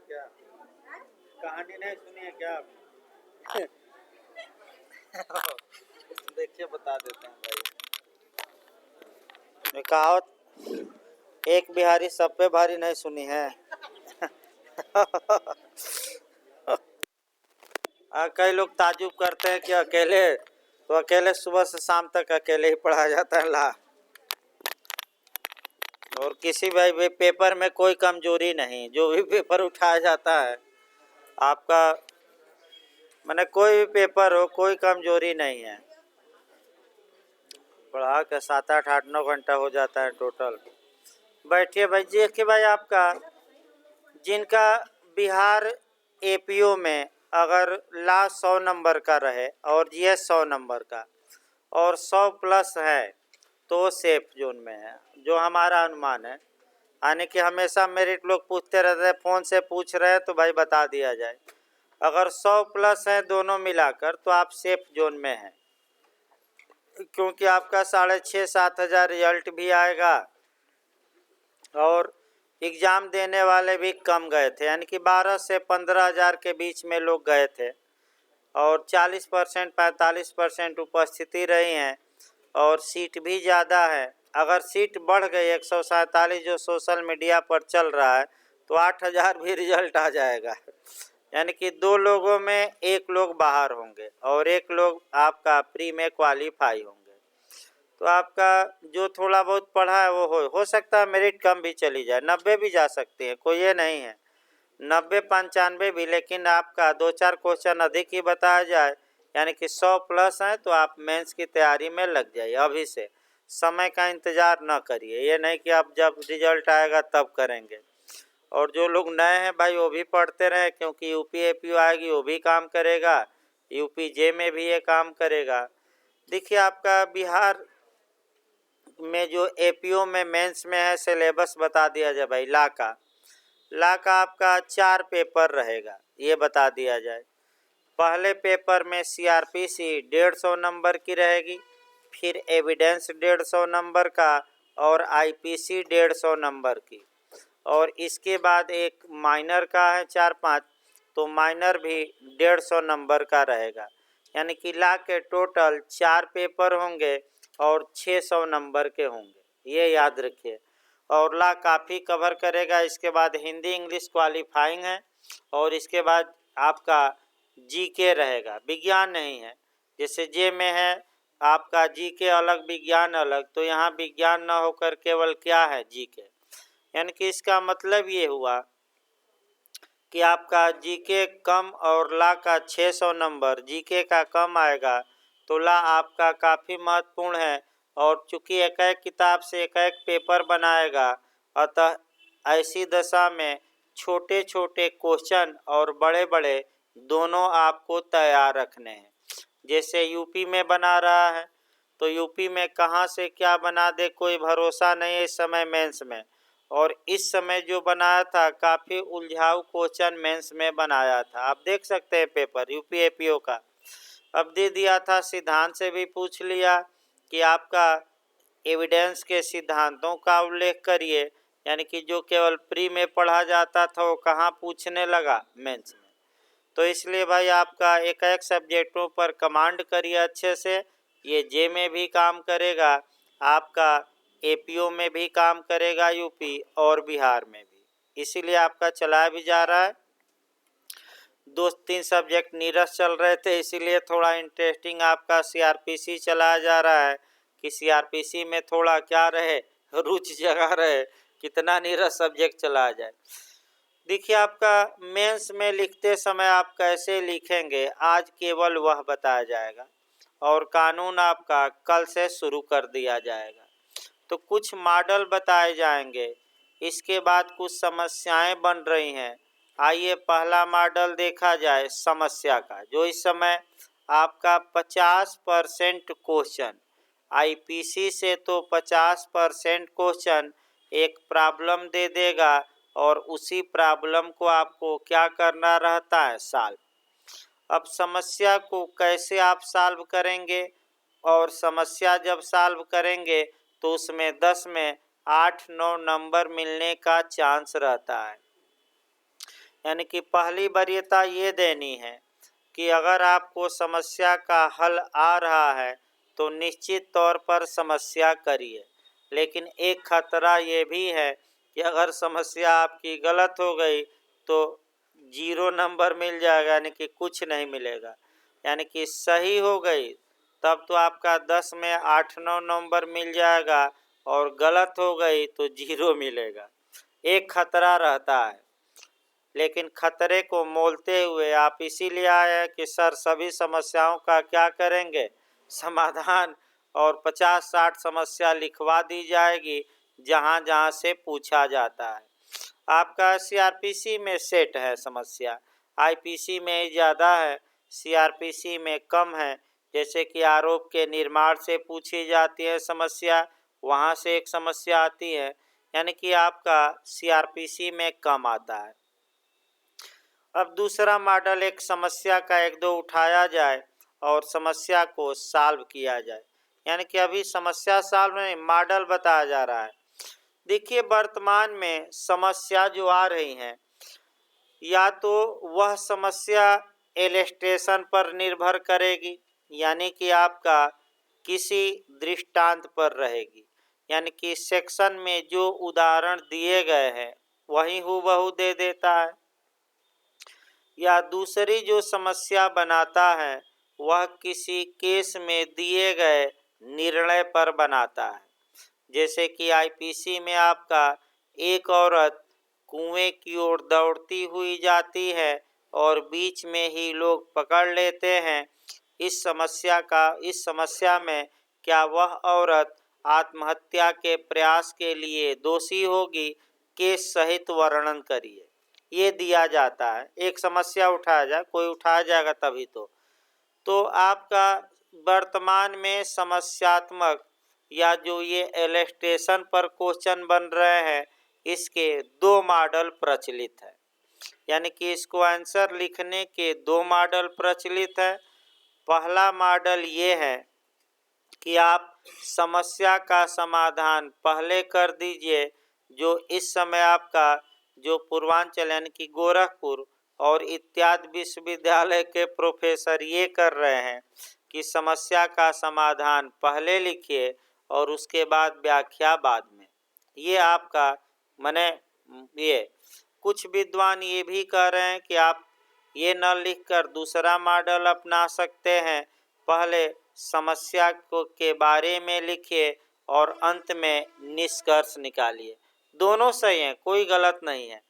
क्या कहानी नहीं सुनी है क्या आप? देखिए बता देते हैं भाई। कहावत एक बिहारी सब पे भारी नहीं सुनी है। कई लोग ताजुब करते हैं कि अकेले तो अकेले सुबह से शाम तक अकेले ही पढ़ा जाता है ला। और किसी भी पेपर में कोई कमजोरी नहीं, जो भी पेपर उठाया जाता है आपका, मैंने कोई भी पेपर हो कोई कमजोरी नहीं है। पढ़ा के 7 8 8 9 घंटा हो जाता है टोटल। बैठिए भाई। देखिए भाई, आपका जिनका बिहार एपीओ में अगर ला 100 नंबर का रहे और जीएस 100 नंबर का और 100 प्लस है तो सेफ जोन में है, जो हमारा अनुमान है। यानी कि हमेशा मेरिट लोग पूछते रहते हैं, फ़ोन से पूछ रहे हैं तो भाई बता दिया जाए। अगर 100 प्लस है दोनों मिलाकर तो आप सेफ जोन में हैं, क्योंकि आपका 6,500-7,000 रिजल्ट भी आएगा और एग्ज़ाम देने वाले भी कम गए थे, यानी कि 12 से 15,000 के बीच में लोग गए थे और 40% 45% उपस्थिति रही हैं और सीट भी ज़्यादा है। अगर सीट बढ़ गई 147 जो सोशल मीडिया पर चल रहा है तो 8,000 भी रिजल्ट आ जाएगा। यानी कि 2 लोगों में 1 लोग बाहर होंगे और 1 लोग आपका प्री में क्वालिफाई होंगे। तो आपका जो थोड़ा बहुत पढ़ा है वो हो सकता है मेरिट कम भी चली जाए, 90 भी जा सकती है, कोई ये नहीं है, 90-95 भी। लेकिन आपका 2-4 क्वेश्चन अधिक ही बताया जाए, यानी कि 100 प्लस है तो आप मेंस की तैयारी में लग जाइए अभी से। समय का इंतज़ार न करिए, ये नहीं कि आप जब रिजल्ट आएगा तब करेंगे। और जो लोग नए हैं भाई वो भी पढ़ते रहें, क्योंकि यूपी एपीओ आएगी वो भी काम करेगा, यूपी जे में भी ये काम करेगा। देखिए आपका बिहार में जो एपीओ में मेंस में है सिलेबस बता दिया जाए भाई। ला का आपका 4 पेपर रहेगा, ये बता दिया जाए। पहले पेपर में सीआरपीसी 150 नंबर की रहेगी, फिर एविडेंस 150 नंबर का और आईपीसी 150 नंबर की, और इसके बाद एक माइनर का है 4-5, तो माइनर भी 150 नंबर का रहेगा। यानी कि ला के टोटल 4 पेपर होंगे और 600 नंबर के होंगे, ये याद रखिए। और ला काफ़ी कवर करेगा। इसके बाद हिंदी इंग्लिश क्वालिफाइंग है और इसके बाद आपका जीके रहेगा, विज्ञान नहीं है। जैसे जे में है आपका जीके अलग विज्ञान अलग, तो यहाँ विज्ञान न होकर केवल क्या है जीके। यानी कि इसका मतलब ये हुआ कि आपका जीके कम और ला का 600 नंबर जीके का कम आएगा, तो ला आपका काफ़ी महत्वपूर्ण है। और चूँकि एक एक किताब से एक एक पेपर बनाएगा, अतः ऐसी दशा में छोटे छोटे क्वेश्चन और बड़े बड़े दोनों आपको तैयार रखने हैं। जैसे यूपी में बना रहा है तो यूपी में कहाँ से क्या बना दे कोई भरोसा नहीं है इस समय मेंस में। और इस समय जो बनाया था काफ़ी उलझाऊ क्वेश्चन मेंस में बनाया था, आप देख सकते हैं पेपर यूपी एपीओ का। अब दे दिया था, सिद्धांत से भी पूछ लिया कि आपका एविडेंस के सिद्धांतों का उल्लेख करिए, यानी कि जो केवल प्री में पढ़ा जाता था वो कहाँ पूछने लगा मेंस में। तो इसलिए भाई आपका एक एक सब्जेक्टों पर कमांड करिए अच्छे से, ये जे में भी काम करेगा, आपका एपीओ में भी काम करेगा यूपी और बिहार में भी, इसीलिए आपका चलाया भी जा रहा है। 2-3 सब्जेक्ट नीरस चल रहे थे, इसीलिए थोड़ा इंटरेस्टिंग आपका सीआरपीसी चलाया जा रहा है कि सीआरपीसी में थोड़ा क्या रहे, रुचि जगा रहे, कितना नीरस सब्जेक्ट चलाया जाए। देखिए आपका मेंस में लिखते समय आप कैसे लिखेंगे आज केवल वह बताया जाएगा, और कानून आपका कल से शुरू कर दिया जाएगा। तो कुछ मॉडल बताए जाएंगे, इसके बाद कुछ समस्याएं बन रही हैं। आइए पहला मॉडल देखा जाए समस्या का, जो इस समय आपका 50% क्वेश्चन आईपीसी से तो 50% क्वेश्चन एक प्रॉब्लम दे देगा और उसी प्रॉब्लम को आपको क्या करना रहता है, सॉल्व। अब समस्या को कैसे आप सॉल्व करेंगे, और समस्या जब सॉल्व करेंगे तो उसमें 10 में 8-9 नंबर मिलने का चांस रहता है। यानी कि पहली वरीयता ये देनी है कि अगर आपको समस्या का हल आ रहा है तो निश्चित तौर पर समस्या करिए, लेकिन एक खतरा ये भी है कि अगर समस्या आपकी गलत हो गई तो 0 नंबर मिल जाएगा, यानी कि कुछ नहीं मिलेगा। यानी कि सही हो गई तब तो आपका 10 में 8-9 नंबर मिल जाएगा, और गलत हो गई तो 0 मिलेगा। एक खतरा रहता है, लेकिन खतरे को मोलते हुए आप इसीलिए आए हैं कि सर सभी समस्याओं का क्या करेंगे, समाधान, और 50-60 समस्या लिखवा दी जाएगी जहाँ जहाँ से पूछा जाता है। आपका सीआरपीसी में सेट है समस्या, आईपीसी में ज़्यादा है, सीआरपीसी में कम है। जैसे कि आरोप के निर्माण से पूछी जाती है समस्या, वहाँ से एक समस्या आती है, यानी कि आपका सीआरपीसी में कम आता है। अब दूसरा मॉडल, एक समस्या का 1-2 उठाया जाए और समस्या को सॉल्व किया जाए। यानी कि अभी समस्या सॉल्व नहीं, मॉडल बताया जा रहा है। देखिए वर्तमान में समस्या जो आ रही हैं, या तो वह समस्या इलस्ट्रेशन पर निर्भर करेगी, यानी कि आपका किसी दृष्टांत पर रहेगी, यानी कि सेक्शन में जो उदाहरण दिए गए हैं वही हूबहू दे देता है, या दूसरी जो समस्या बनाता है वह किसी केस में दिए गए निर्णय पर बनाता है। जैसे कि आईपीसी में आपका एक औरत कुएं की ओर दौड़ती हुई जाती है और बीच में ही लोग पकड़ लेते हैं। इस समस्या में क्या वह औरत आत्महत्या के प्रयास के लिए दोषी होगी, केस सहित वर्णन करिए। ये दिया जाता है, एक समस्या उठाया जाए, कोई उठाया जाएगा तभी तो आपका वर्तमान में समस्यात्मक या जो ये इलस्ट्रेशन पर क्वेश्चन बन रहे हैं, इसके 2 मॉडल प्रचलित है। यानी कि इसको आंसर लिखने के 2 मॉडल प्रचलित है। पहला मॉडल ये है कि आप समस्या का समाधान पहले कर दीजिए, जो इस समय आपका जो पूर्वांचल यानी कि गोरखपुर और इत्यादि विश्वविद्यालय के प्रोफेसर ये कर रहे हैं कि समस्या का समाधान पहले लिखिए और उसके बाद व्याख्या बाद में। ये आपका माने ये कुछ विद्वान ये भी कह रहे हैं कि आप ये न लिखकर दूसरा मॉडल अपना सकते हैं, पहले समस्या को के बारे में लिखिए और अंत में निष्कर्ष निकालिए। दोनों सही हैं, कोई गलत नहीं है।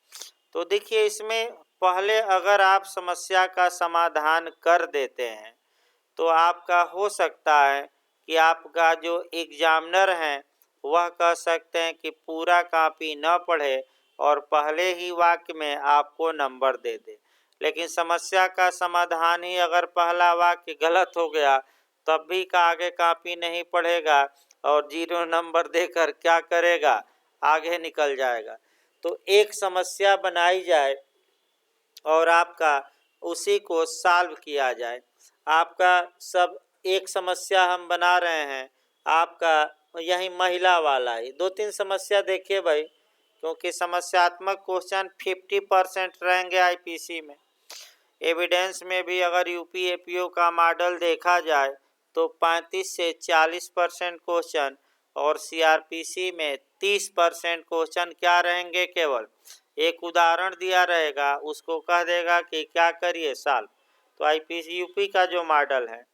तो देखिए इसमें पहले अगर आप समस्या का समाधान कर देते हैं तो आपका हो सकता है कि आपका जो एग्जामिनर हैं वह कह सकते हैं कि पूरा कॉपी न पढ़े और पहले ही वाक्य में आपको नंबर दे दे। लेकिन समस्या का समाधान ही अगर पहला वाक्य गलत हो गया तब भी का आगे कॉपी नहीं पढ़ेगा और 0 नंबर देकर क्या करेगा, आगे निकल जाएगा। तो एक समस्या बनाई जाए और आपका उसी को सॉल्व किया जाए। आपका सब एक समस्या हम बना रहे हैं, आपका यही महिला वाला ही 2-3 समस्या देखिए भाई, क्योंकि समस्यात्मक क्वेश्चन 50% रहेंगे आईपीसी में। एविडेंस में भी अगर यूपी एपीओ का मॉडल देखा जाए तो 35 से 40% क्वेश्चन, और सीआरपीसी में 30% क्वेश्चन क्या रहेंगे, केवल एक उदाहरण दिया रहेगा, उसको कह देगा कि क्या करिए सॉल्व। तो आईपीसी यूपी का जो मॉडल है,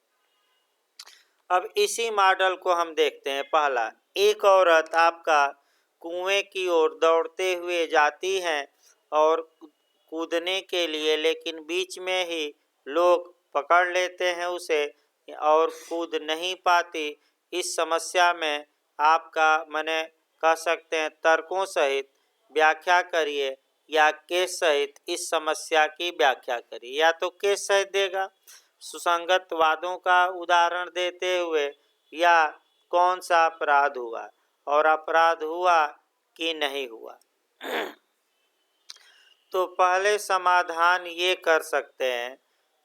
अब इसी मॉडल को हम देखते हैं। पहला, एक औरत आपका कुएं की ओर दौड़ते हुए जाती है और कूदने के लिए, लेकिन बीच में ही लोग पकड़ लेते हैं उसे और कूद नहीं पाती। इस समस्या में आपका मने कह सकते हैं तर्कों सहित व्याख्या करिए या केस सहित इस समस्या की व्याख्या करिए। या तो केस सहित देगा सुसंगत वादों का उदाहरण देते हुए, या कौन सा अपराध हुआ और अपराध हुआ कि नहीं हुआ। तो पहले समाधान ये कर सकते हैं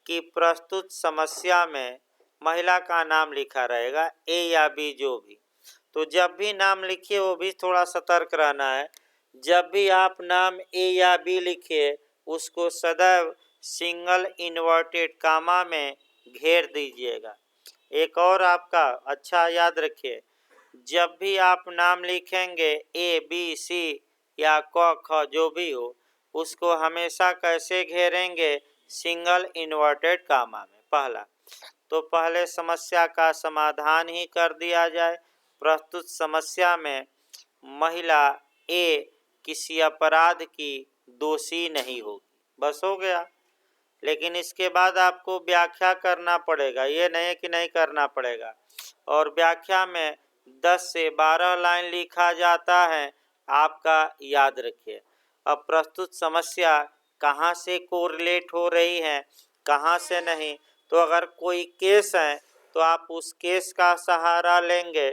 कि प्रस्तुत समस्या में महिला का नाम लिखा रहेगा, ए या बी जो भी। तो जब भी नाम लिखिए वो भी थोड़ा सतर्क रहना है। जब भी आप नाम ए या बी लिखिए उसको सदैव सिंगल इन्वर्टेड कामा में घेर दीजिएगा। एक और आपका अच्छा याद रखिए, जब भी आप नाम लिखेंगे ए बी सी या क ख जो भी हो, उसको हमेशा कैसे घेरेंगे, सिंगल इन्वर्टेड कामा में। पहला तो पहले समस्या का समाधान ही कर दिया जाए। प्रस्तुत समस्या में महिला ए किसी अपराध की दोषी नहीं होगी, बस हो गया। लेकिन इसके बाद आपको व्याख्या करना पड़ेगा, ये नहीं कि नहीं करना पड़ेगा। और व्याख्या में 10 से 12 लाइन लिखा जाता है, आपका याद रखिए। अब प्रस्तुत समस्या कहाँ से कोरिलेट हो रही है, कहाँ से नहीं। तो अगर कोई केस है तो आप उस केस का सहारा लेंगे,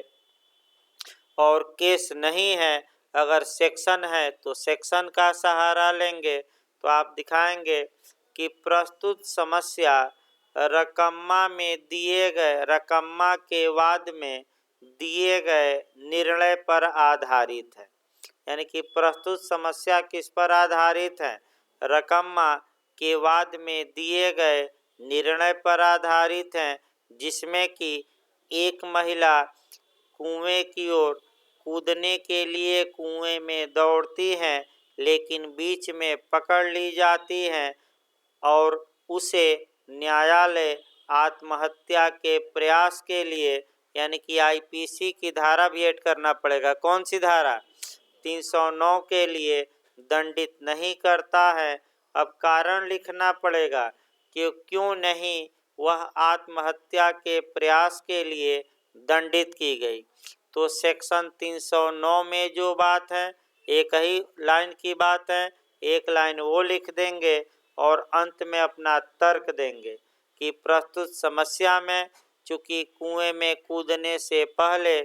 और केस नहीं है, अगर सेक्शन है तो सेक्शन का सहारा लेंगे। तो आप दिखाएंगे कि प्रस्तुत समस्या रकम्मा में दिए गए, रकम्मा के वाद में दिए गए निर्णय पर आधारित है। यानी कि प्रस्तुत समस्या किस पर आधारित है, रकम्मा के वाद में दिए गए निर्णय पर आधारित है, जिसमें कि एक महिला कुएं की ओर कूदने के लिए कुएं में दौड़ती हैं, लेकिन बीच में पकड़ ली जाती हैं और उसे न्यायालय आत्महत्या के प्रयास के लिए, यानी कि आईपीसी की धारा भी ऐड करना पड़ेगा। कौन सी धारा, 309 के लिए दंडित नहीं करता है। अब कारण लिखना पड़ेगा कि क्यों नहीं वह आत्महत्या के प्रयास के लिए दंडित की गई। तो सेक्शन 309 में जो बात है, एक ही लाइन की बात है, एक लाइन वो लिख देंगे और अंत में अपना तर्क देंगे कि प्रस्तुत समस्या में चूंकि कुएं में कूदने से पहले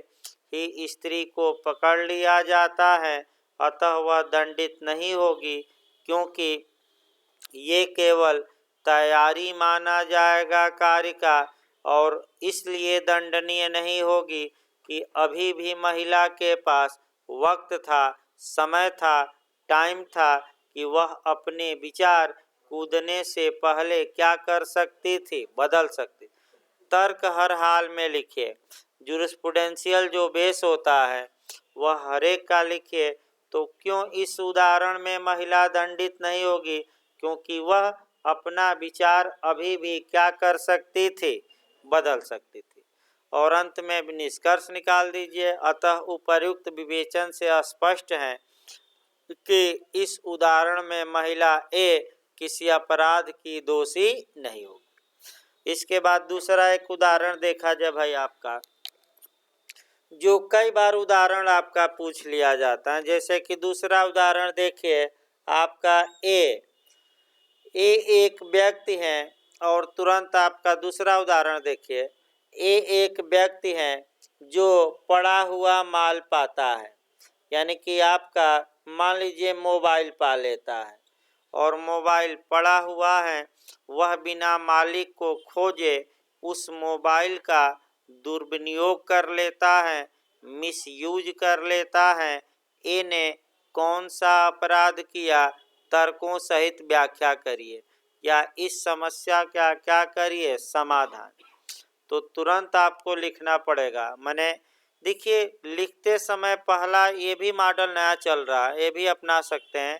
ही स्त्री को पकड़ लिया जाता है, अतः वह दंडित नहीं होगी, क्योंकि ये केवल तैयारी माना जाएगा कार्य का, और इसलिए दंडनीय नहीं होगी कि अभी भी महिला के पास वक्त था, समय था, टाइम था कि वह अपने विचार कूदने से पहले क्या कर सकती थी, बदल सकती। तर्क हर हाल में लिखिए। जूरिस्प्रूडेंशियल जो बेस होता है वह हर एक का लिखिए। तो क्यों इस उदाहरण में महिला दंडित नहीं होगी, क्योंकि वह अपना विचार अभी भी क्या कर सकती थी, बदल सकती थी। और अंत में निष्कर्ष निकाल दीजिए। अतः उपर्युक्त विवेचन से स्पष्ट है कि इस उदाहरण में महिला ए किसी अपराध की दोषी नहीं होगी। इसके बाद दूसरा एक उदाहरण देखा जाए भाई आपका, जो कई बार उदाहरण आपका पूछ लिया जाता है। जैसे कि दूसरा उदाहरण देखिए आपका ए एक व्यक्ति है, और तुरंत आपका दूसरा उदाहरण देखिए, ए एक व्यक्ति है जो पड़ा हुआ माल पाता है। यानी कि आपका मान लीजिए मोबाइल पा लेता है और मोबाइल पड़ा हुआ है, वह बिना मालिक को खोजे उस मोबाइल का दुर्विनियोग कर लेता है, मिसयूज कर लेता है। ए ने कौन सा अपराध किया, तर्कों सहित व्याख्या करिए, या इस समस्या का क्या करिए, समाधान। तो तुरंत आपको लिखना पड़ेगा। मैंने देखिए लिखते समय पहला ये भी मॉडल नया चल रहा है, ये भी अपना सकते हैं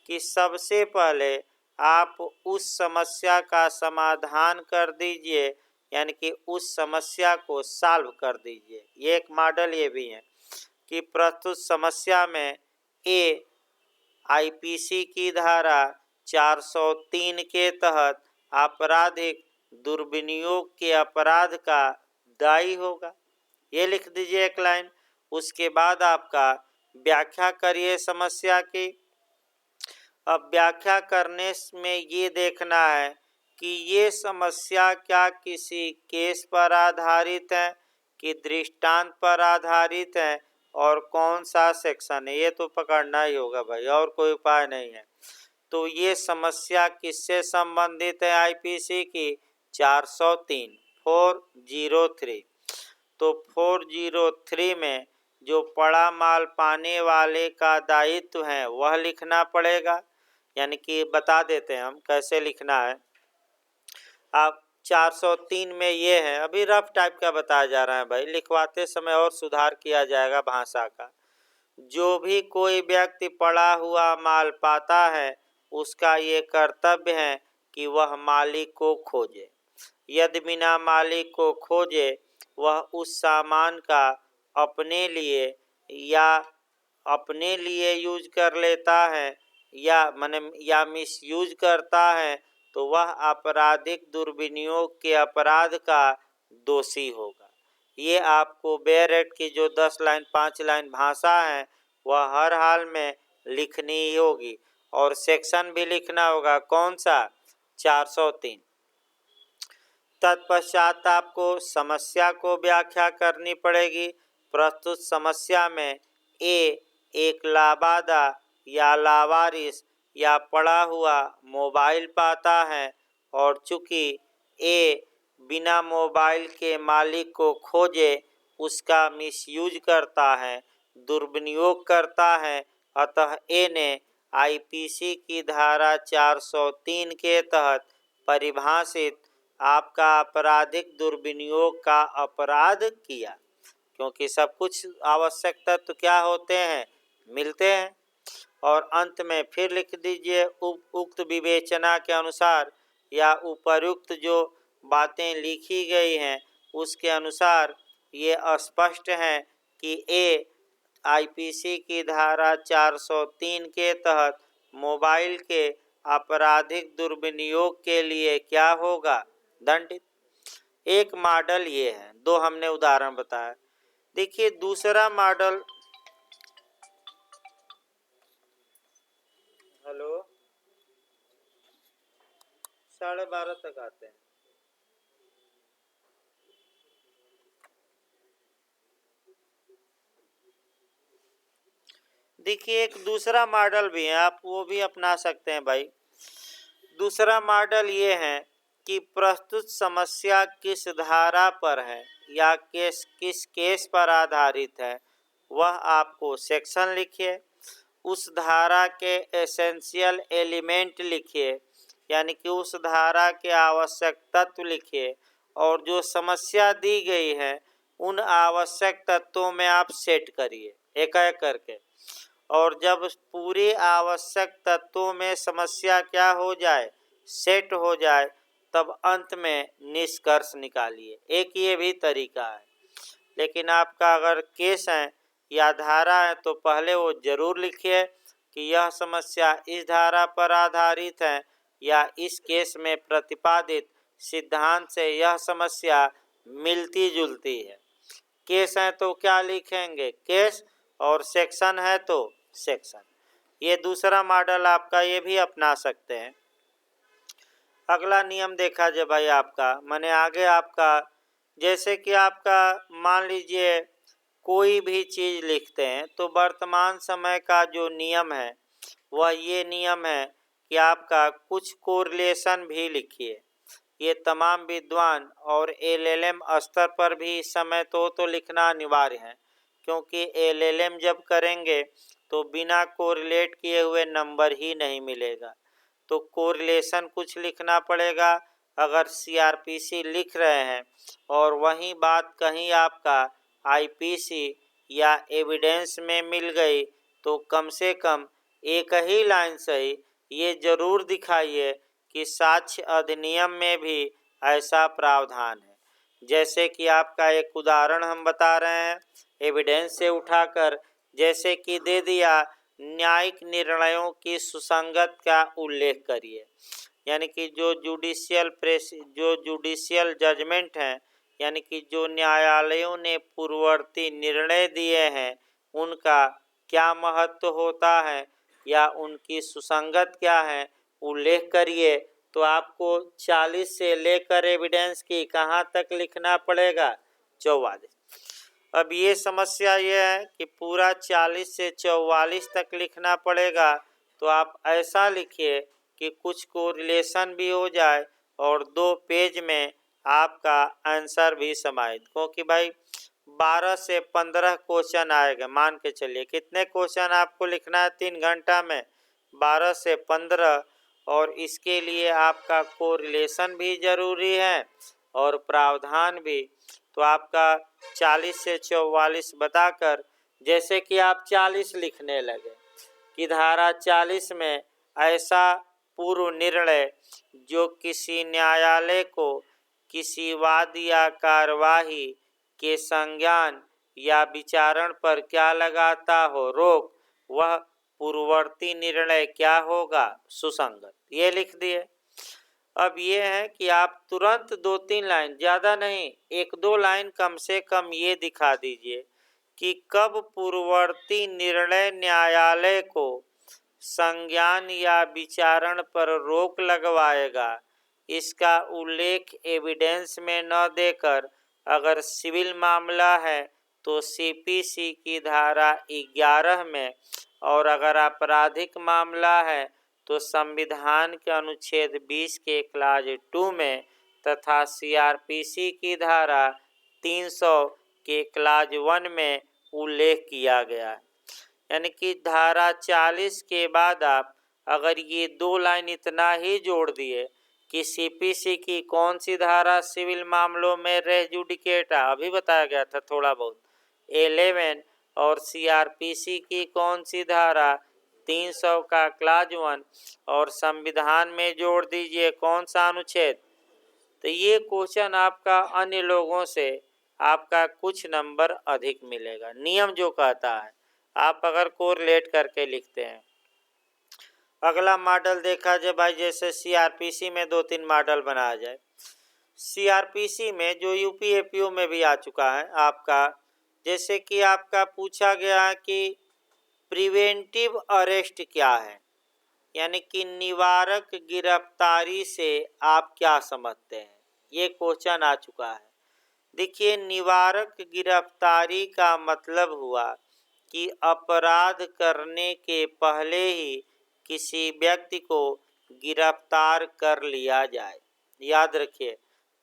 कि सबसे पहले आप उस समस्या का समाधान कर दीजिए, यानी कि उस समस्या को सॉल्व कर दीजिए। ये एक मॉडल ये भी है कि प्रस्तुत समस्या में ए आईपीसी की धारा 403 के तहत आपराधिक दुर्विनियोग के अपराध का दायी होगा। ये लिख दीजिए एक लाइन। उसके बाद आपका व्याख्या करिए समस्या की। अब व्याख्या करने में ये देखना है कि ये समस्या क्या किसी केस पर आधारित है कि दृष्टांत पर आधारित है और कौन सा सेक्शन है, ये तो पकड़ना ही होगा भाई, और कोई उपाय नहीं है। तो ये समस्या किससे संबंधित है आईपीसी की? 403 403। तो 403 में जो पड़ा माल पाने वाले का दायित्व है वह लिखना पड़ेगा, यानी कि बता देते हैं हम कैसे लिखना है। आप 403 में ये है, अभी रफ टाइप का बताया जा रहा है भाई, लिखवाते समय और सुधार किया जाएगा भाषा का। जो भी कोई व्यक्ति पड़ा हुआ माल पाता है उसका ये कर्तव्य है कि वह मालिक को खोजे। यदि बिना मालिक को खोजे वह उस सामान का अपने लिए यूज कर लेता है या मिसयूज करता है तो वह आपराधिक दुर्विनियोग के अपराध का दोषी होगा। ये आपको बेयर एक्ट की जो 10 लाइन 5 लाइन भाषा है वह हर हाल में लिखनी ही होगी, और सेक्शन भी लिखना होगा। कौन सा? 403। तत्पश्चात आपको समस्या को व्याख्या करनी पड़ेगी। प्रस्तुत समस्या में एक लाबादा या लावारिस या पड़ा हुआ मोबाइल पाता है, और चूंकि ए बिना मोबाइल के मालिक को खोजे उसका मिसयूज करता है, दुर्विनियोग करता है, अतः ए ने आईपीसी की धारा 403 के तहत परिभाषित आपका आपराधिक दुर्विनियोग का अपराध किया। क्योंकि सब कुछ आवश्यक तत्व क्या होते हैं? मिलते हैं। और अंत में फिर लिख दीजिए, उक्त विवेचना के अनुसार या उपर्युक्त जो बातें लिखी गई हैं उसके अनुसार ये स्पष्ट है कि ए आईपीसी की धारा 403 के तहत मोबाइल के आपराधिक दुर्विनियोग के लिए क्या होगा? दंडित। एक मॉडल ये है, दो हमने उदाहरण बताया। देखिए दूसरा मॉडल, हेलो 12:30 तक आते हैं। देखिए एक दूसरा मॉडल भी है, आप वो भी अपना सकते हैं भाई। दूसरा मॉडल ये है कि प्रस्तुत समस्या किस धारा पर है या किस केस पर आधारित है, वह आपको सेक्शन लिखिए, उस धारा के एसेंशियल एलिमेंट लिखिए, यानी कि उस धारा के आवश्यक तत्व लिखिए, और जो समस्या दी गई है उन आवश्यक तत्वों में आप सेट करिए एक एक करके। और जब पूरे आवश्यक तत्वों में समस्या क्या हो जाए? सेट हो जाए, तब अंत में निष्कर्ष निकालिए। एक ये भी तरीका है। लेकिन आपका अगर केस है या धारा है तो पहले वो जरूर लिखिए कि यह समस्या इस धारा पर आधारित है या इस केस में प्रतिपादित सिद्धांत से यह समस्या मिलती जुलती है। केस है तो क्या लिखेंगे? केस, और सेक्शन है तो सेक्शन। ये दूसरा मॉडल आपका, ये भी अपना सकते हैं। अगला नियम देखा जाए भाई आपका, माने आगे आपका, जैसे कि आपका मान लीजिए कोई भी चीज़ लिखते हैं तो वर्तमान समय का जो नियम है वह ये नियम है कि आपका कुछ कोरिलेशन भी लिखिए। ये तमाम विद्वान और एलएलएम स्तर पर भी इस समय तो लिखना अनिवार्य है, क्योंकि एलएलएम जब करेंगे तो बिना कोरिलेट किए हुए नंबर ही नहीं मिलेगा। तो कोरिलेशन कुछ लिखना पड़ेगा। अगर सीआरपीसी लिख रहे हैं और वही बात कहीं आपका आईपीसी या एविडेंस में मिल गई तो कम से कम एक ही लाइन से ही ये जरूर दिखाइए कि साक्ष्य अधिनियम में भी ऐसा प्रावधान है। जैसे कि आपका एक उदाहरण हम बता रहे हैं एविडेंस से उठाकर, जैसे कि दे दिया न्यायिक निर्णयों की सुसंगत का उल्लेख करिए, यानी कि जो जुडिशियल जजमेंट हैं, यानी कि जो न्यायालयों ने पूर्ववर्ती निर्णय दिए हैं उनका क्या महत्व होता है या उनकी सुसंगत क्या है, उल्लेख करिए। तो आपको 40 से लेकर एविडेंस की कहाँ तक लिखना पड़ेगा? 44। अब ये समस्या ये है कि पूरा 40 से 44 तक लिखना पड़ेगा, तो आप ऐसा लिखिए कि कुछ कोरिलेशन भी हो जाए और 2 पेज में आपका आंसर भी समाहित, क्योंकि भाई 12 से 15 क्वेश्चन आएगा। मान के चलिए कितने क्वेश्चन आपको लिखना है 3 घंटा में, 12 से 15, और इसके लिए आपका कोरिलेशन भी ज़रूरी है और प्रावधान भी। तो आपका 40 से 44 बताकर, जैसे कि आप 40 लिखने लगे कि धारा 40 में ऐसा पूर्व निर्णय जो किसी न्यायालय को किसी वाद या कार्यवाही के संज्ञान या विचारण पर क्या लगाता हो रोक, वह पूर्ववर्ती निर्णय क्या होगा, सुसंगत। ये लिख दिए। अब ये है कि आप तुरंत 2-3 लाइन, ज़्यादा नहीं, 1-2 लाइन कम से कम ये दिखा दीजिए कि कब पूर्ववर्ती निर्णय न्यायालय को संज्ञान या विचारण पर रोक लगवाएगा। इसका उल्लेख एविडेंस में न देकर, अगर सिविल मामला है तो सीपीसी की धारा 11 में, और अगर आपराधिक मामला है तो संविधान के अनुच्छेद 20 के क्लाज 2 में, तथा सीआरपीसी की धारा 300 के क्लाज 1 में उल्लेख किया गया है। यानी कि धारा 40 के बाद आप अगर ये 2 लाइन इतना ही जोड़ दिए कि सीपीसी की कौन सी धारा सिविल मामलों में रेस जुडिकेटा, अभी बताया गया था थोड़ा बहुत, 11, और सीआरपीसी की कौन सी धारा 300 का क्लाज 1, और संविधान में जोड़ दीजिए कौन सा अनुच्छेद। तो ये क्वेश्चन आपका अन्य लोगों से आपका कुछ नंबर अधिक मिलेगा। नियम जो कहता है, आप अगर कोरिलेट करके लिखते हैं। अगला मॉडल देखा जाए भाई, जैसे सीआरपीसी में 2-3 मॉडल बनाया जाए। सीआरपीसी में जो यूपीएपीओ में भी आ चुका है आपका, जैसे कि आपका पूछा गया कि प्रिवेंटिव अरेस्ट क्या है, यानी कि निवारक गिरफ्तारी से आप क्या समझते हैं, ये क्वेश्चन आ चुका है। देखिए, निवारक गिरफ्तारी का मतलब हुआ कि अपराध करने के पहले ही किसी व्यक्ति को गिरफ्तार कर लिया जाए। याद रखिए,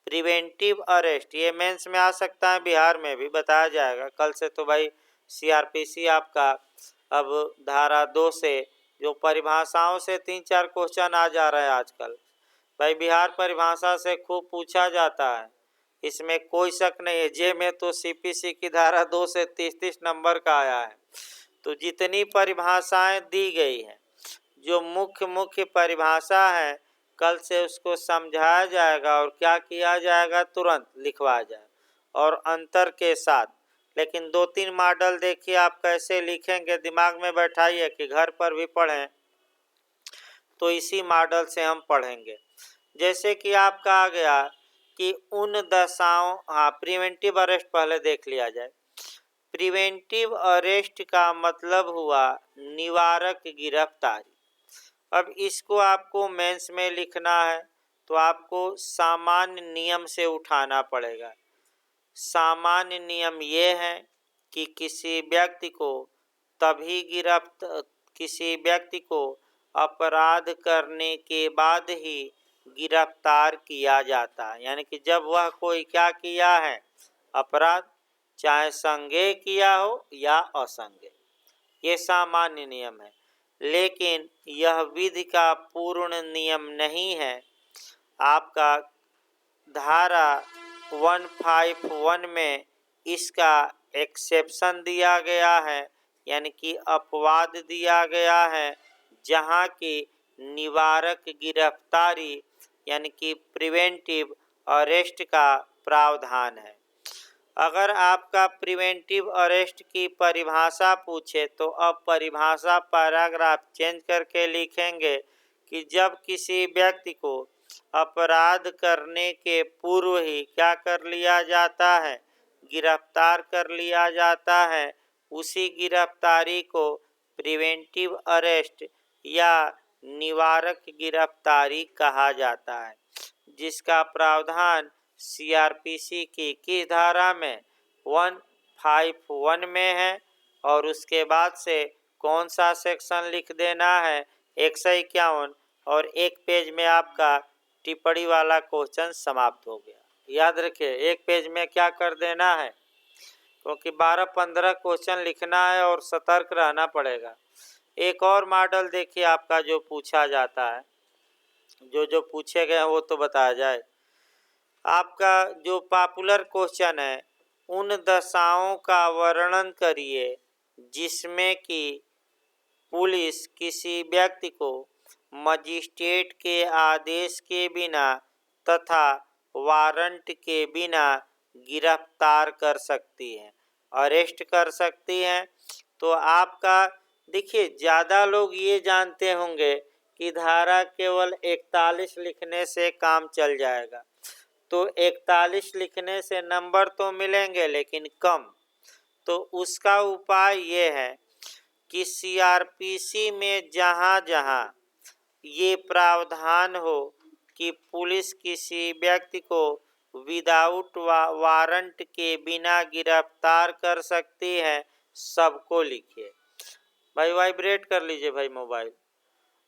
प्रिवेंटिव अरेस्ट ये मेंस में आ सकता है, बिहार में भी बताया जाएगा। कल से तो भाई सीआरपीसी आपका अब धारा 2 से जो परिभाषाओं से 3-4 क्वेश्चन आ जा रहे हैं आजकल। भाई बिहार परिभाषा से खूब पूछा जाता है, इसमें कोई शक नहीं है। जे में तो सीपीसी की धारा 2 से 30-30 नंबर का आया है। तो जितनी परिभाषाएं दी गई हैं, जो मुख्य परिभाषा है, कल से उसको समझाया जाएगा और क्या किया जाएगा, तुरंत लिखवाया जाएगा और अंतर के साथ। लेकिन 2-3 मॉडल देखिए आप कैसे लिखेंगे, दिमाग में बैठाइए कि घर पर भी पढ़ें। तो इसी मॉडल से हम पढ़ेंगे। जैसे कि आपका आ गया कि उन दशाओं, प्रिवेंटिव अरेस्ट पहले देख लिया जाए। प्रिवेंटिव अरेस्ट का मतलब हुआ निवारक गिरफ्तारी। अब इसको आपको मेंस में लिखना है तो आपको सामान्य नियम से उठाना पड़ेगा। सामान्य नियम ये है कि किसी व्यक्ति को अपराध करने के बाद ही गिरफ्तार किया जाता है। यानी कि जब वह कोई क्या किया है, अपराध, चाहे संज्ञेय किया हो या असंज्ञेय, ये सामान्य नियम है। लेकिन यह विधि का पूर्ण नियम नहीं है। आपका धारा 151 में इसका एक्सेप्शन दिया गया है, यानी कि अपवाद दिया गया है, जहाँ की निवारक गिरफ्तारी यानी कि प्रिवेंटिव अरेस्ट का प्रावधान है। अगर आपका प्रिवेंटिव अरेस्ट की परिभाषा पूछे तो अब परिभाषा पैराग्राफ चेंज करके लिखेंगे कि जब किसी व्यक्ति को अपराध करने के पूर्व ही क्या कर लिया जाता है, गिरफ्तार कर लिया जाता है, उसी गिरफ्तारी को प्रिवेंटिव अरेस्ट या निवारक गिरफ्तारी कहा जाता है, जिसका प्रावधान सीआरपीसी की किस धारा में, 5(1) में है और उसके बाद से कौन सा सेक्शन लिख देना है 151 और एक पेज में आपका टिप्पणी वाला क्वेश्चन समाप्त हो गया। याद रखिए एक पेज में क्या कर देना है, क्योंकि 12-15 क्वेश्चन लिखना है और सतर्क रहना पड़ेगा। एक और मॉडल देखिए आपका जो पूछा जाता है, जो पूछे गए हैं वो तो बताया जाए। आपका जो पॉपुलर क्वेश्चन है, उन दशाओं का वर्णन करिए जिसमें कि पुलिस किसी व्यक्ति को मजिस्ट्रेट के आदेश के बिना तथा वारंट के बिना गिरफ्तार कर सकती है, अरेस्ट कर सकती है। तो आपका देखिए ज़्यादा लोग ये जानते होंगे कि धारा केवल 41 लिखने से काम चल जाएगा। तो 41 लिखने से नंबर तो मिलेंगे लेकिन कम। तो उसका उपाय ये है कि सीआरपीसी में जहाँ जहाँ ये प्रावधान हो कि पुलिस किसी व्यक्ति को विदाउट वारंट के बिना गिरफ्तार कर सकती है, सबको लिखिए। भाई वाइब्रेट कर लीजिए भाई मोबाइल।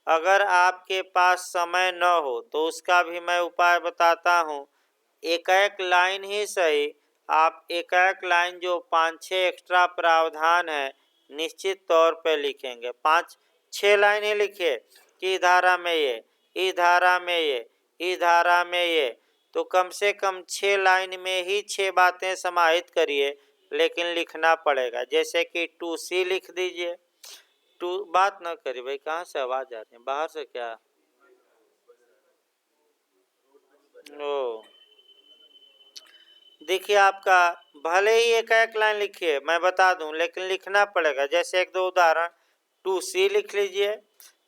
अगर आपके पास समय न हो तो उसका भी मैं उपाय बताता हूँ। एक एक लाइन ही सही, आप एक एक लाइन जो 5-6 एक्स्ट्रा प्रावधान है निश्चित तौर पे लिखेंगे। 5-6 लाइन ही लिखिए कि धारा में ये, इस धारा में ये, इस धारा में ये। तो कम से कम 6 लाइन में ही 6 बातें समाहित करिए, लेकिन लिखना पड़ेगा। जैसे कि 2C लिख दीजिए। बात ना करिए भाई, कहाँ से आवाज़ आ रही है, बाहर से क्या? ओ देखिए आपका भले ही एक एक लाइन लिखिए, मैं बता दूं, लेकिन लिखना पड़ेगा। जैसे एक दो उदाहरण 2C लिख लीजिए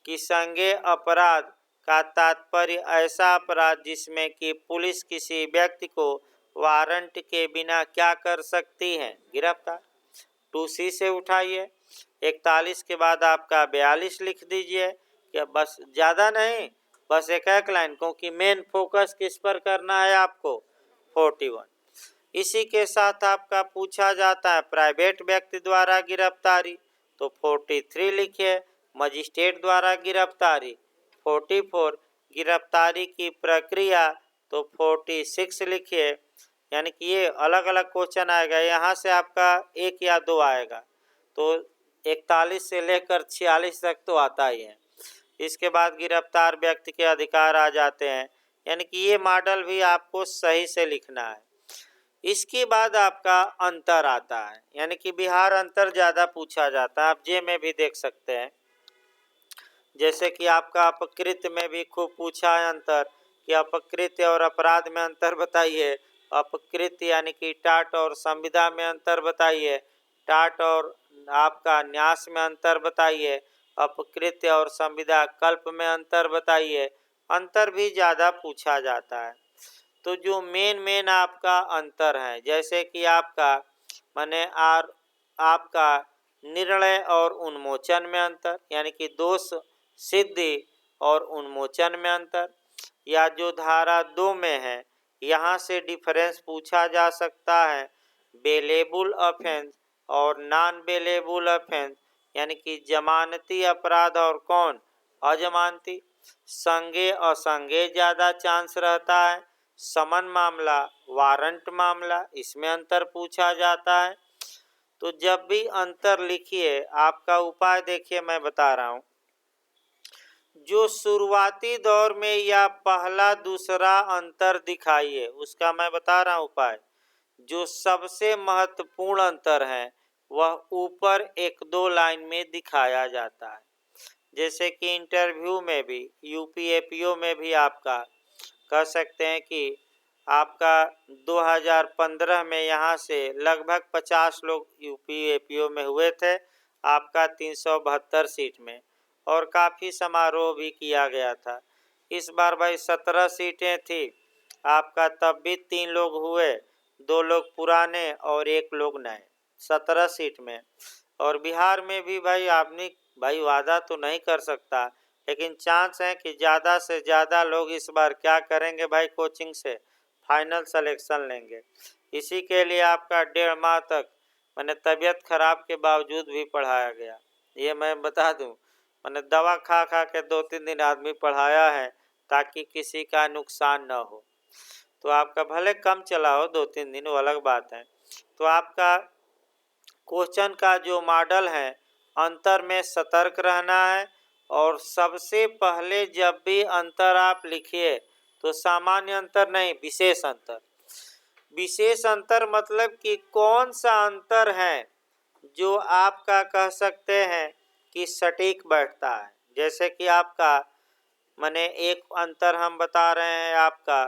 कि संज्ञेय अपराध का तात्पर्य ऐसा अपराध जिसमें कि पुलिस किसी व्यक्ति को वारंट के बिना क्या कर सकती है, गिरफ्तार। 2C से उठाइए। 41 के बाद आपका 42 लिख दीजिए। क्या बस ज़्यादा नहीं, बस एक एक लाइन, क्योंकि मेन फोकस किस पर करना है आपको, 41। इसी के साथ आपका पूछा जाता है प्राइवेट व्यक्ति द्वारा गिरफ्तारी, तो 43 लिखिए। मजिस्ट्रेट द्वारा गिरफ्तारी 44, गिरफ्तारी की प्रक्रिया तो 46 लिखिए। यानी कि ये अलग अलग क्वेश्चन आएगा, यहाँ से आपका 1 या 2 आएगा। तो 41 से लेकर 46 तक तो आता ही है। इसके बाद गिरफ्तार व्यक्ति के अधिकार आ जाते हैं, यानी कि ये मॉडल भी आपको सही से लिखना है। इसके बाद आपका अंतर आता है, यानी कि बिहार अंतर ज़्यादा पूछा जाता है। आप जे में भी देख सकते हैं, जैसे कि आपका अपकृत्य में भी खूब पूछा है अंतर, कि अपकृत्य और अपराध में अंतर बताइए। अपकृत्य यानी कि टाट और संविदा में अंतर बताइए। टाट और आपका न्यास में अंतर बताइए। अपकृत्य और संविदा कल्प में अंतर बताइए। अंतर भी ज़्यादा पूछा जाता है। तो जो मेन आपका अंतर है, जैसे कि आपका माने आपका निर्णय और उन्मोचन में अंतर, यानी कि दोष सिद्धि और उन्मोचन में अंतर, या जो धारा 2 में है यहाँ से डिफरेंस पूछा जा सकता है। बेलेबुल ऑफेंस और नॉन बेलेबुल ऑफेंस, यानी कि जमानती अपराध और कौन, अजमानती। संज्ञेय असंज्ञेय ज़्यादा चांस रहता है। समन मामला, वारंट मामला, इसमें अंतर पूछा जाता है। तो जब भी अंतर लिखिए, आपका उपाय देखिए मैं बता रहा हूँ। जो शुरुआती दौर में या पहला दूसरा अंतर दिखाइए, उसका मैं बता रहा हूँ उपाय। जो सबसे महत्वपूर्ण अंतर है वह ऊपर 1-2 लाइन में दिखाया जाता है। जैसे कि इंटरव्यू में भी, यूपीएपीओ में भी आपका कह सकते हैं कि आपका 2015 में यहाँ से लगभग 50 लोग यूपीएपीओ में हुए थे, आपका 372 सीट में, और काफ़ी समारोह भी किया गया था। इस बार भाई 17 सीटें थी आपका, तब भी 3 लोग हुए, 2 लोग पुराने और 1 लोग नए, 17 सीट में। और बिहार में भी भाई आदमी भाई वादा तो नहीं कर सकता, लेकिन चांस है कि ज़्यादा से ज़्यादा लोग इस बार क्या करेंगे भाई, कोचिंग से फाइनल सिलेक्शन लेंगे। इसी के लिए आपका 1.5 माह तक मैंने तबीयत खराब के बावजूद भी पढ़ाया गया, ये मैं बता दूं। मैंने दवा खा खा के 2-3 दिन आदमी पढ़ाया है ताकि किसी का नुकसान न हो। तो आपका भले कम चला हो 2-3 दिन, वो अलग बात है। तो आपका क्वेश्चन का जो मॉडल है, अंतर में सतर्क रहना है। और सबसे पहले जब भी अंतर आप लिखिए तो सामान्य अंतर नहीं, विशेष अंतर। विशेष अंतर मतलब कि कौन सा अंतर है जो आपका कह सकते हैं कि सटीक बैठता है। जैसे कि आपका माने एक अंतर हम बता रहे हैं, आपका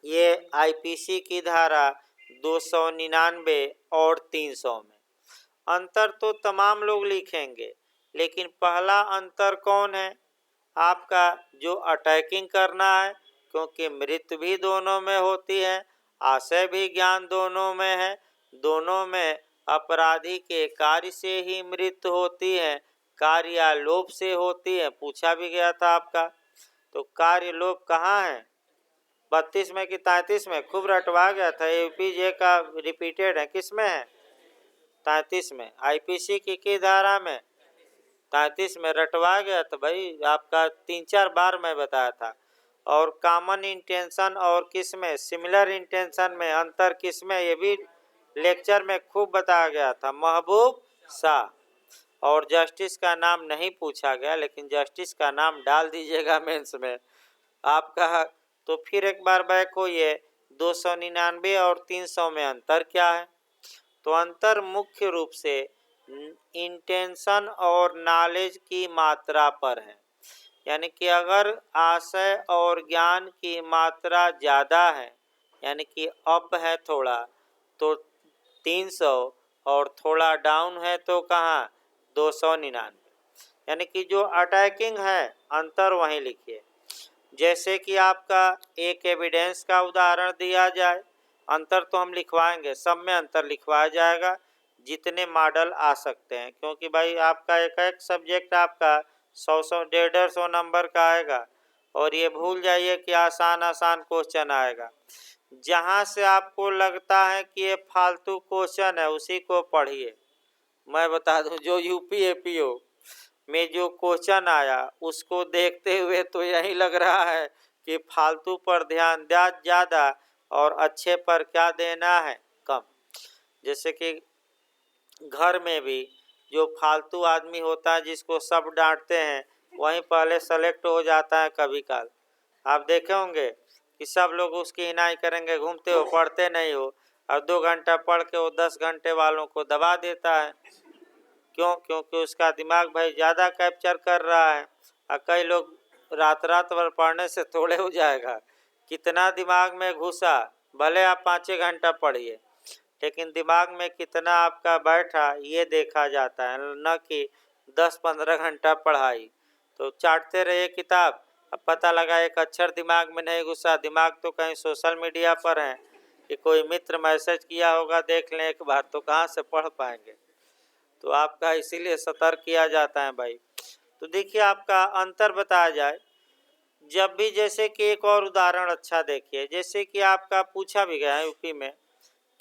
ये आईपीसी की धारा 299 और 300 में। अंतर तो तमाम लोग लिखेंगे, लेकिन पहला अंतर कौन है आपका, जो अटैकिंग करना है, क्योंकि मृत्यु भी दोनों में होती है, आशय भी ज्ञान दोनों में है। दोनों में अपराधी के कार्य से ही मृत्यु होती है, कार्य या लोभ से होती है। पूछा भी गया था आपका, तो कार्य लोभ कहाँ है, 32 में कि 33 में, खूब रटवा गया था। यूपीजे का रिपीटेड है, किस में है, 33 में। आईपीसी की धारा में 33 में रटवा गया था भाई आपका, 3-4 बार मैं बताया था। और कॉमन इंटेंशन और किस में, सिमिलर इंटेंशन में अंतर किस में, ये भी लेक्चर में खूब बताया गया था, महबूब शाह। और जस्टिस का नाम नहीं पूछा गया, लेकिन जस्टिस का नाम डाल दीजिएगा मेंस में आपका। तो फिर एक बार बैक होइए, 299 और 300 में अंतर क्या है। तो अंतर मुख्य रूप से इंटेंशन और नॉलेज की मात्रा पर है। यानी कि अगर आशय और ज्ञान की मात्रा ज़्यादा है, यानी कि अप है थोड़ा, तो 300, और थोड़ा डाउन है तो कहाँ 299। यानी कि जो अटैकिंग है अंतर वहीं लिखिए। जैसे कि आपका एक एविडेंस का उदाहरण दिया जाए, अंतर तो हम लिखवाएंगे, सब में अंतर लिखवाया जाएगा जितने मॉडल आ सकते हैं, क्योंकि भाई आपका एक एक सब्जेक्ट आपका 100 150 नंबर का आएगा। और ये भूल जाइए कि आसान आसान क्वेश्चन आएगा। जहाँ से आपको लगता है कि ये फालतू क्वेश्चन है उसी को पढ़िए। मैं बता दूं, जो यूपी एपीओ में जो क्वेश्चन आया उसको देखते हुए तो यही लग रहा है कि फालतू पर ध्यान दिया ज़्यादा और अच्छे पर क्या देना है कम। जैसे कि घर में भी जो फालतू आदमी होता है जिसको सब डांटते हैं, वहीं पहले सेलेक्ट हो जाता है कभी काल। आप देखे होंगे कि सब लोग उसकी हिनाई करेंगे, घूमते हो, पढ़ते नहीं हो, और 2 घंटा पढ़ के वो 10 घंटे वालों को दबा देता है। क्यों? क्योंकि उसका दिमाग भाई ज़्यादा कैप्चर कर रहा है। और कई लोग रात रात भर पढ़ने से थोड़े हो जाएगा, कितना दिमाग में घुसा, भले आप 5 घंटा पढ़िए, लेकिन दिमाग में कितना आपका बैठा ये देखा जाता है, न कि 10-15 घंटा पढ़ाई। तो चाटते रहिए किताब, अब पता लगा एक अक्षर दिमाग में नहीं घुसा, दिमाग तो कहीं सोशल मीडिया पर है कि कोई मित्र मैसेज किया होगा, देख लें एक बार, तो कहाँ से पढ़ पाएंगे। तो आपका इसीलिए सतर्क किया जाता है भाई। तो देखिए आपका अंतर बताया जाए जब भी, जैसे कि एक और उदाहरण अच्छा देखिए, जैसे कि आपका पूछा भी गया है यूपी में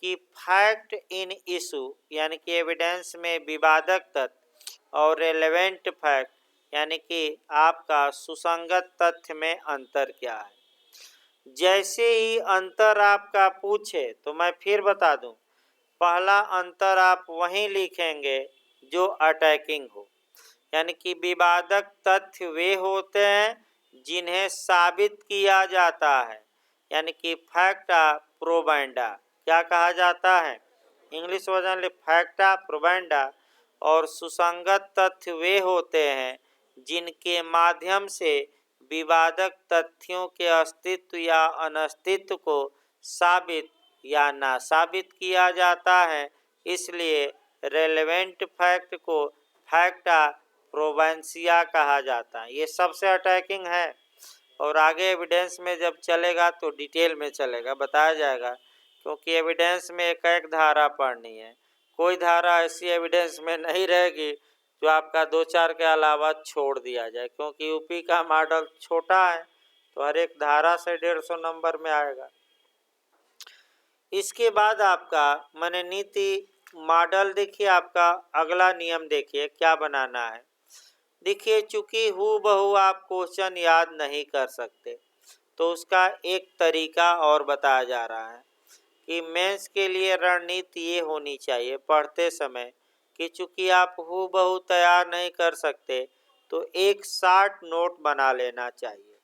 कि फैक्ट इन इशू, यानी कि एविडेंस में विवादक तथ्य, और रेलेवेंट फैक्ट, यानी कि आपका सुसंगत तथ्य में अंतर क्या है। जैसे ही अंतर आपका पूछे तो मैं फिर बता दूं, पहला अंतर आप वहीं लिखेंगे जो अटैकिंग हो। यानी कि विवादक तथ्य वे होते हैं जिन्हें साबित किया जाता है, यानी कि फैक्टा प्रोबेंडा। क्या कहा जाता है, इंग्लिश वर्जन में फैक्टा प्रोबेंडा। और सुसंगत तथ्य वे होते हैं जिनके माध्यम से विवादक तथ्यों के अस्तित्व या अनस्तित्व को साबित या ना साबित किया जाता है। इसलिए रेलेवेंट फैक्ट को फैक्टा प्रोवेंशिया कहा जाता है। ये सबसे अटैकिंग है, और आगे एविडेंस में जब चलेगा तो डिटेल में चलेगा, बताया जाएगा, क्योंकि एविडेंस में एक एक धारा पढ़नी है। कोई धारा ऐसी एविडेंस में नहीं रहेगी जो आपका 2-4 के अलावा छोड़ दिया जाए, क्योंकि यूपी का मॉडल छोटा है तो हर एक धारा से 150 नंबर में आएगा। इसके बाद आपका माने नीति मॉडल देखिए आपका अगला नियम देखिए क्या बनाना है। देखिए चूंकि हूबहू आप क्वेश्चन याद नहीं कर सकते तो उसका एक तरीका और बताया जा रहा है कि मेंस के लिए रणनीति ये होनी चाहिए पढ़ते समय कि चूंकि आप हूबहू तैयार नहीं कर सकते तो एक शार्ट नोट बना लेना चाहिए।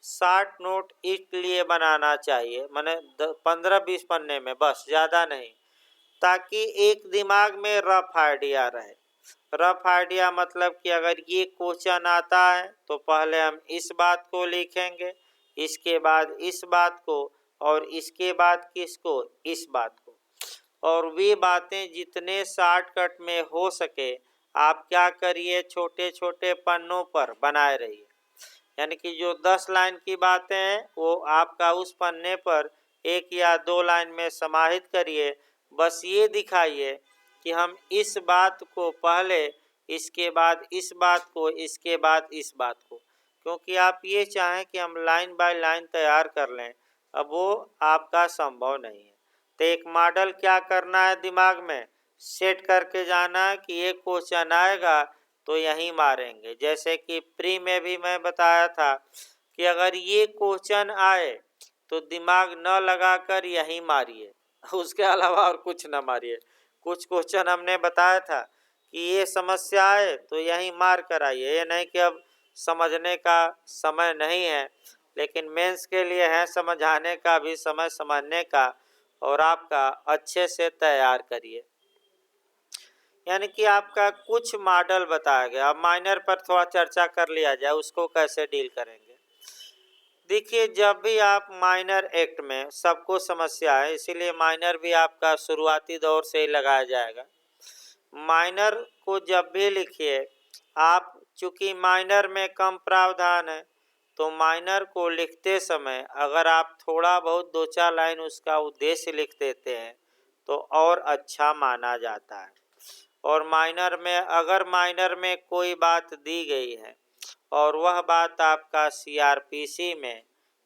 शार्ट नोट इसलिए बनाना चाहिए माने 15-20 पन्ने में, बस ज़्यादा नहीं, ताकि एक दिमाग में रफ आइडिया रहे। रफ आइडिया मतलब कि अगर ये क्वेश्चन आता है तो पहले हम इस बात को लिखेंगे, इसके बाद इस बात को, और इसके बाद किसको, इस बात को। और वे बातें जितने शॉर्टकट में हो सके आप क्या करिए, छोटे छोटे पन्नों पर बनाए रहिए। यानी कि जो 10 लाइन की बातें हैं वो आपका उस पन्ने पर 1 या 2 लाइन में समाहित करिए। बस ये दिखाइए कि हम इस बात को पहले, इसके बाद इस बात को, इसके बाद इस बात को। क्योंकि आप ये चाहें कि हम लाइन बाय लाइन तैयार कर लें, अब वो आपका संभव नहीं है। तो एक मॉडल क्या करना है, दिमाग में सेट करके जाना है कि ये क्वेश्चन आएगा तो यहीं मारेंगे। जैसे कि प्री में भी मैं बताया था कि अगर ये क्वेश्चन आए तो दिमाग न लगाकर यहीं मारिए, उसके अलावा और कुछ न मारिए। कुछ क्वेश्चन हमने बताया था कि ये समस्या आए तो यहीं मार कर आइए, ये नहीं कि अब समझने का समय नहीं है, लेकिन मेंस के लिए है समझाने का भी समय, समझने का, और आपका अच्छे से तैयार करिए। यानी कि आपका कुछ मॉडल बताया गया। अब माइनर पर थोड़ा चर्चा कर लिया जाए, उसको कैसे डील करेंगे। देखिए जब भी आप माइनर एक्ट में, सबको समस्या है इसीलिए माइनर भी आपका शुरुआती दौर से ही लगाया जाएगा। माइनर को जब भी लिखिए आप, चूंकि माइनर में कम प्रावधान है तो माइनर को लिखते समय अगर आप थोड़ा बहुत 2-4 लाइन उसका उद्देश्य लिख देते हैं तो और अच्छा माना जाता है। और माइनर में, अगर माइनर में कोई बात दी गई है और वह बात आपका सीआरपीसी में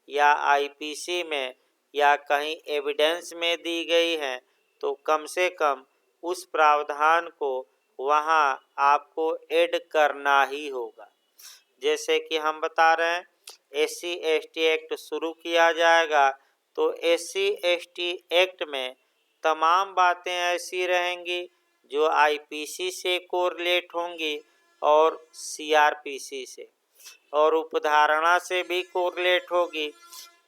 या आईपीसी में या कहीं एविडेंस में दी गई है तो कम से कम उस प्रावधान को वहाँ आपको ऐड करना ही होगा। जैसे कि हम बता रहे हैं SC/ST एक्ट शुरू किया जाएगा तो SC/ST एक्ट में तमाम बातें ऐसी रहेंगी जो आईपीसी से कोरिलेट होंगी और सीआरपीसी से, और उपधारणा से भी कोरिलेट होगी।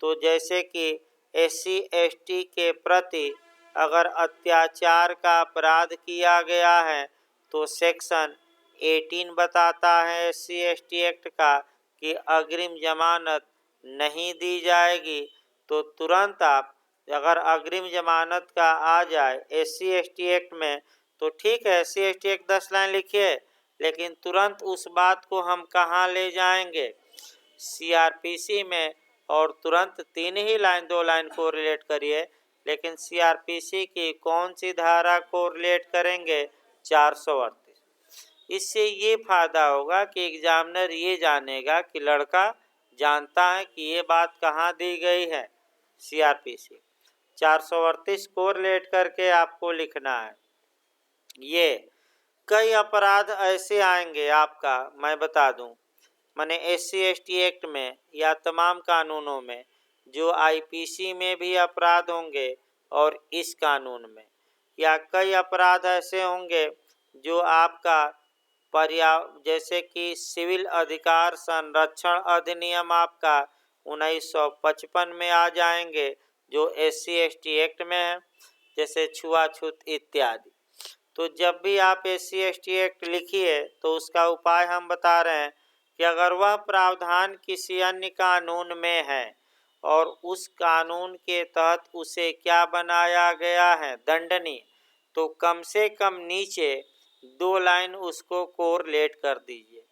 तो जैसे कि SC/ST के प्रति अगर अत्याचार का अपराध किया गया है तो सेक्शन 18 बताता है SC/ST एक्ट का कि अग्रिम जमानत नहीं दी जाएगी। तो तुरंत आप, अगर अग्रिम जमानत का आ जाए SC/ST एक्ट में तो ठीक है, SC/ST एक्ट 10 लाइन लिखिए, लेकिन तुरंत उस बात को हम कहाँ ले जाएंगे, सीआरपीसी में, और तुरंत 3 ही लाइन 2 लाइन को रिलेट करिए। लेकिन सीआरपीसी की कौन सी धारा को रिलेट करेंगे, 438। इससे ये फायदा होगा कि एग्जामिनर ये जानेगा कि लड़का जानता है कि ये बात कहाँ दी गई है, सीआरपीसी। 438 को रिलेट करके आपको लिखना है। ये कई अपराध ऐसे आएंगे आपका, मैं बता दूं, माने SC/ST एक्ट में या तमाम कानूनों में जो आईपीसी में भी अपराध होंगे और इस कानून में, या कई अपराध ऐसे होंगे जो आपका जैसे कि सिविल अधिकार संरक्षण अधिनियम आपका 1955 में आ जाएंगे जो SC/ST एक्ट में है, जैसे छुआछूत इत्यादि। तो जब भी आप SC/ST एक्ट लिखिए तो उसका उपाय हम बता रहे हैं कि अगर वह प्रावधान किसी अन्य कानून में है और उस कानून के तहत उसे क्या बनाया गया है, दंडनीय, तो कम से कम नीचे 2 लाइन उसको कोरिलेट कर दीजिए।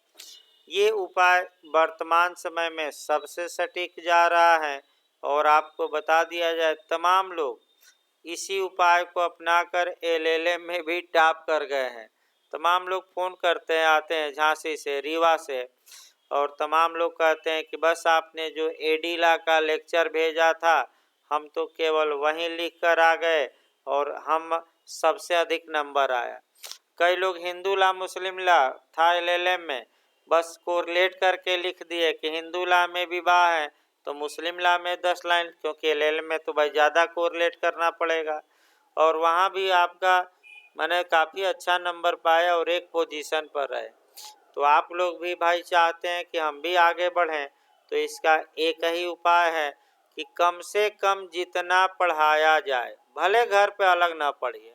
ये उपाय वर्तमान समय में सबसे सटीक जा रहा है और आपको बता दिया जाए तमाम लोग इसी उपाय को अपनाकर LLM में भी टॉप कर गए हैं। तमाम लोग फ़ोन करते हैं, आते हैं झांसी से, रीवा से, और तमाम लोग कहते हैं कि बस आपने जो एडीला का लेक्चर भेजा था हम तो केवल वहीं लिख कर आ गए और हम सबसे अधिक नंबर आया। कई लोग हिंदू ला मुस्लिम ला था एलएलएम में, बस कोरिलेट करके लिख दिए कि हिंदू ला में विवाह है तो मुस्लिम ला में 10 लाइन, क्योंकि एलएलएम में तो भाई ज़्यादा कोरिलेट करना पड़ेगा। और वहाँ भी आपका मैंने काफ़ी अच्छा नंबर पाया और एक पोजीशन पर रहे। तो आप लोग भी भाई चाहते हैं कि हम भी आगे बढ़ें, तो इसका एक ही उपाय है कि कम से कम जितना पढ़ाया जाए, भले घर पे अलग ना पढ़िए,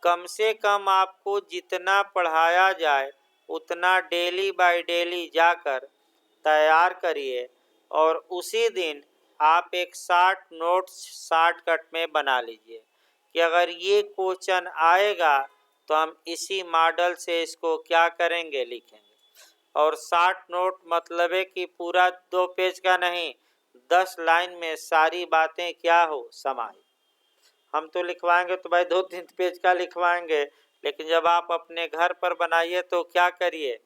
कम से कम आपको जितना पढ़ाया जाए उतना डेली बाय डेली जाकर तैयार करिए और उसी दिन आप एक शॉर्ट नोट्स शॉर्टकट में बना लीजिए कि अगर ये क्वेश्चन आएगा तो हम इसी मॉडल से इसको क्या करेंगे, लिखेंगे। और शॉर्ट नोट मतलब है कि पूरा 2 पेज का नहीं, 10 लाइन में सारी बातें क्या हो समाहित। हम तो लिखवाएंगे तो भाई 2-3 पेज का लिखवाएंगे, लेकिन जब आप अपने घर पर बनाइए तो क्या करिए,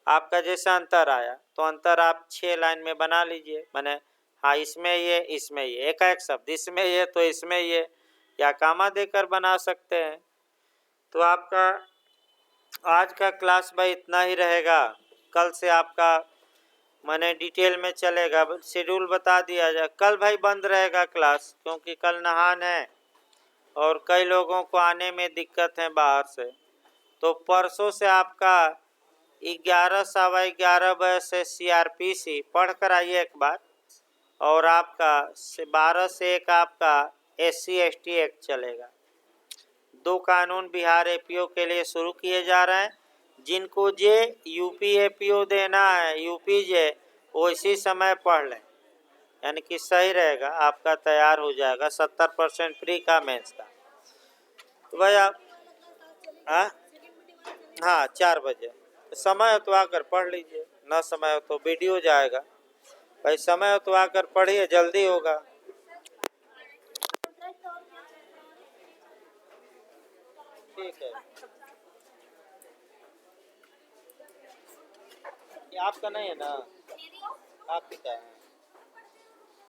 आपका जैसा अंतर आया तो अंतर आप 6 लाइन में बना लीजिए। माने हाँ इसमें ये एक एक शब्द, इसमें ये तो इसमें ये, या कामा देकर बना सकते हैं। तो आपका आज का क्लास भाई इतना ही रहेगा। कल से आपका मैंने डिटेल में चलेगा, शेड्यूल बता दिया जाए। कल भाई बंद रहेगा क्लास, क्योंकि कल नहान है और कई लोगों को आने में दिक्कत है बाहर से। तो परसों से आपका 11 सवा 11 बजे से CRPC पढ़ कर आइए एक बार, और आपका 12 से 1 आपका SC/ST एक्ट चलेगा। 2 कानून बिहार APO के लिए शुरू किए जा रहे हैं। जिनको जे यूपी APO देना है, यूपी जे, वो इसी समय पढ़ लें, यानी कि सही रहेगा, आपका तैयार हो जाएगा। 70% फ्री का मेंस का। तो भाई आप हाँ 4 बजे समय हो तो आकर पढ़ लीजिए, ना समय हो तो वीडियो जाएगा। भाई समय हो तो आकर पढ़िए, जल्दी होगा। ठीक है, ये आपका नहीं है ना, आपकी क्या है?